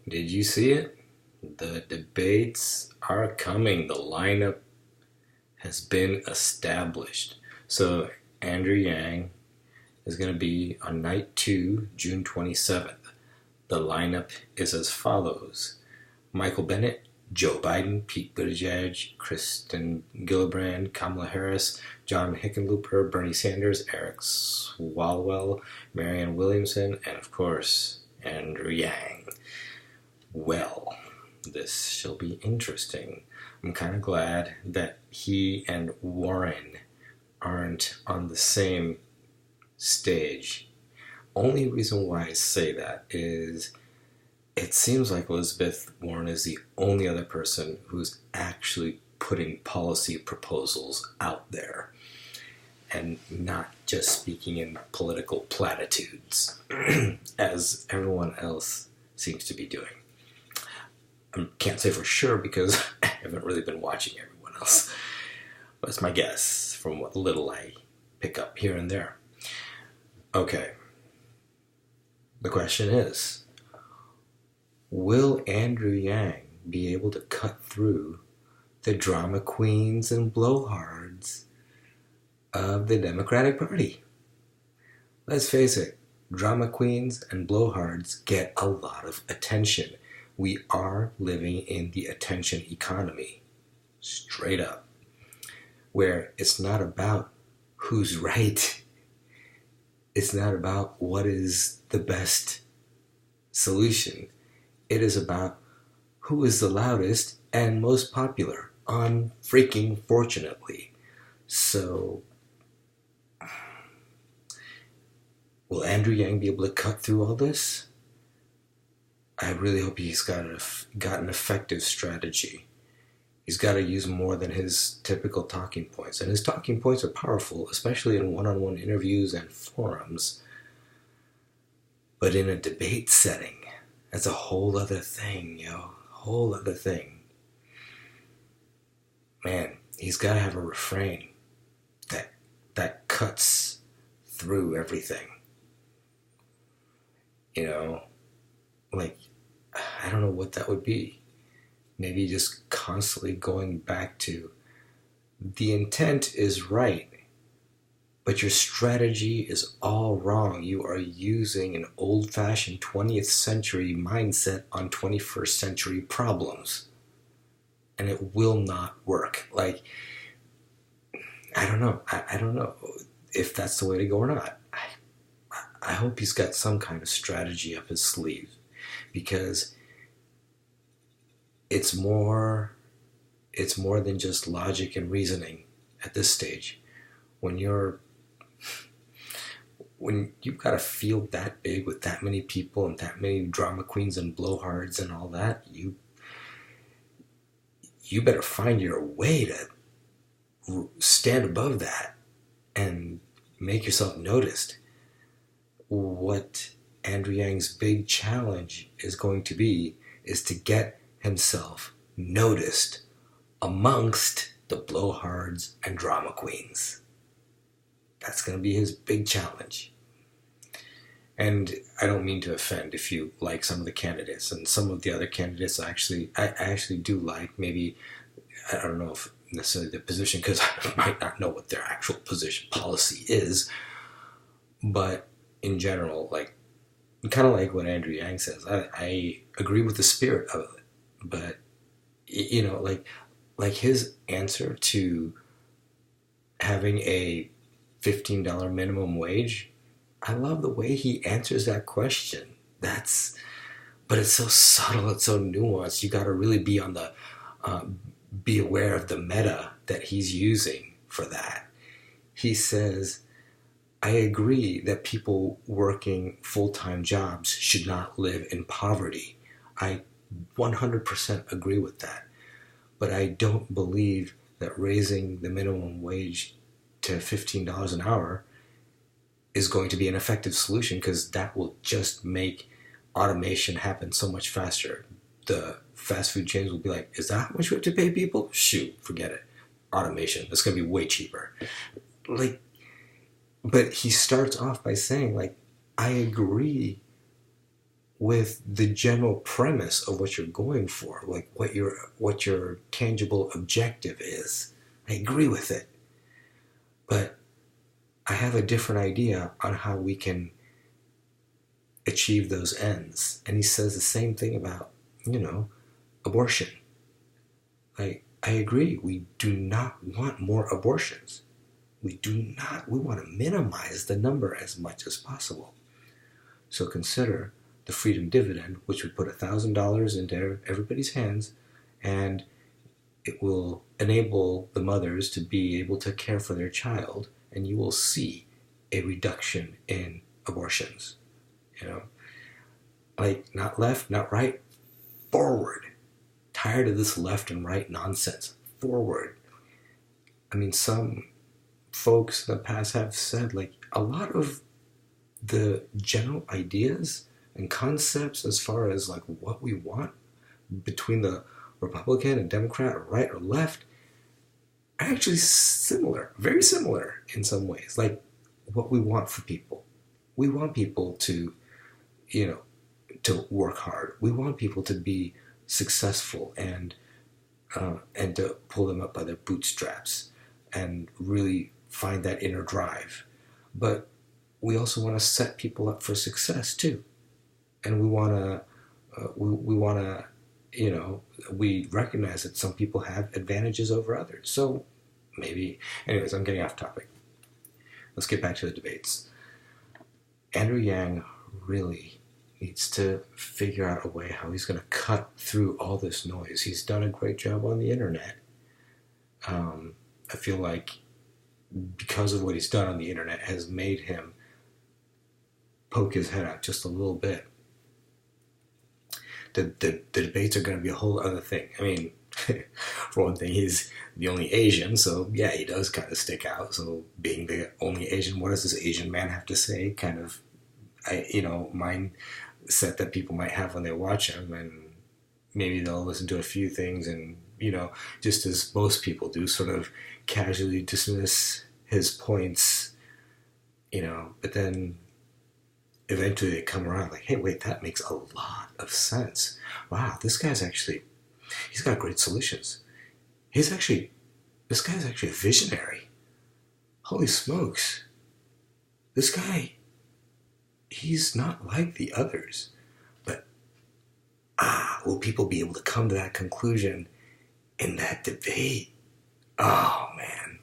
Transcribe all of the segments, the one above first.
Did you see it? The debates are coming. The lineup has been established. So Andrew Yang is going to be on night 2, June 27th. The lineup is as follows: Michael Bennett, Joe Biden, Pete Buttigieg, Kristen Gillibrand, Kamala Harris, John Hickenlooper, Bernie Sanders, Eric Swalwell, Marianne Williamson, and of course, Andrew Yang. Well, this shall be interesting. I'm kind of glad that he and Warren aren't on the same stage. Only reason why I say that is it seems like Elizabeth Warren is the only other person who's actually putting policy proposals out there and not just speaking in political platitudes as everyone else seems to be doing. I can't say for sure because I haven't really been watching everyone else, but it's my guess from what little I pick up here and there. Okay, the question is, will Andrew Yang be able to cut through the drama queens and blowhards of the Democratic Party? Let's face it, drama queens and blowhards get a lot of attention. We are living in the attention economy, straight up, where it's not about who's right. It's not about what is the best solution. It is about who is the loudest and most popular, unfreaking fortunately. So, will Andrew Yang be able to cut through all this? I really hope he's got an effective strategy. He's got to use more than his typical talking points. And his talking points are powerful, especially in one-on-one interviews and forums. But in a debate setting, that's a whole other thing, whole other thing. Man, he's got to have a refrain that cuts through everything. Like, I don't know what that would be. Maybe just constantly going back to the intent is right, but your strategy is all wrong. You are using an old-fashioned 20th century mindset on 21st century problems, and it will not work. Like, I don't know. I don't know if that's the way to go or not. I hope he's got some kind of strategy up his sleeve, because it's more than just logic and reasoning at this stage. When you've got a field that big with that many people and that many drama queens and blowhards and all that, you better find your way to stand above that and make yourself noticed. What Andrew Yang's big challenge is going to be is to get himself noticed amongst the blowhards and drama queens. That's going to be his big challenge. And I don't mean to offend if you like some of the candidates, and some of the other candidates I actually do like. Maybe, I don't know if necessarily the position, because I might not know what their actual position policy is, but in general, like, kind of like what Andrew Yang says, I agree with the spirit of it, but like his answer to having a $15 minimum wage, I love the way he answers that question. But it's so subtle, it's so nuanced. You got to really be on the be aware of the meta that he's using for that. He says, I agree that people working full-time jobs should not live in poverty. I 100% agree with that. But I don't believe that raising the minimum wage to $15 an hour is going to be an effective solution, because that will just make automation happen so much faster. The fast food chains will be like, is that how much we have to pay people? Shoot, forget it. Automation, that's going to be way cheaper. Like, but he starts off by saying, like, I agree with the general premise of what you're going for, like what your tangible objective is. I agree with it, but I have a different idea on how we can achieve those ends. And he says the same thing about, abortion. I agree. We do not want more abortions. We do not. We want to minimize the number as much as possible. So consider the freedom dividend, which would put $1,000 into everybody's hands, and it will enable the mothers to be able to care for their child, and you will see a reduction in abortions. Not left, not right, forward. Tired of this left and right nonsense. Forward. I mean, some folks in the past have said, a lot of the general ideas and concepts as far as what we want between the Republican and Democrat or right or left are actually similar, very similar in some ways. Like what we want for people. We want people to, to work hard. We want people to be successful and to pull them up by their bootstraps and really find that inner drive. But we also want to set people up for success too, and we want to we recognize that some people have advantages over others. So maybe, anyways, I'm getting off topic. Let's get back to the debates. Andrew Yang really needs to figure out a way how he's going to cut through all this noise. He's done a great job on the internet. I feel like because of what he's done on the internet has made him poke his head out just a little bit. The debates are going to be a whole other thing. I mean, for one thing, he's the only Asian, so yeah, he does kind of stick out. So being the only Asian, what does this Asian man have to say? Kind of, mindset that people might have when they watch him, and maybe they'll listen to a few things and, just as most people do, sort of casually dismiss his points, but then eventually they come around like, hey, wait, that makes a lot of sense. Wow, he's got great solutions. This guy's actually a visionary. Holy smokes. This guy, he's not like the others. But, will people be able to come to that conclusion in that debate? Oh, man.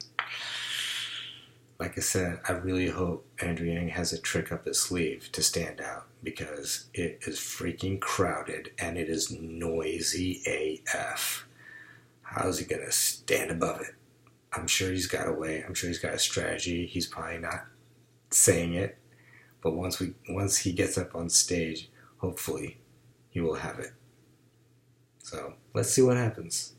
Like I said, I really hope Andrew Yang has a trick up his sleeve to stand out, because it is freaking crowded and it is noisy AF. How's he going to stand above it? I'm sure he's got a way. I'm sure he's got a strategy. He's probably not saying it, but once he gets up on stage, hopefully he will have it. So let's see what happens.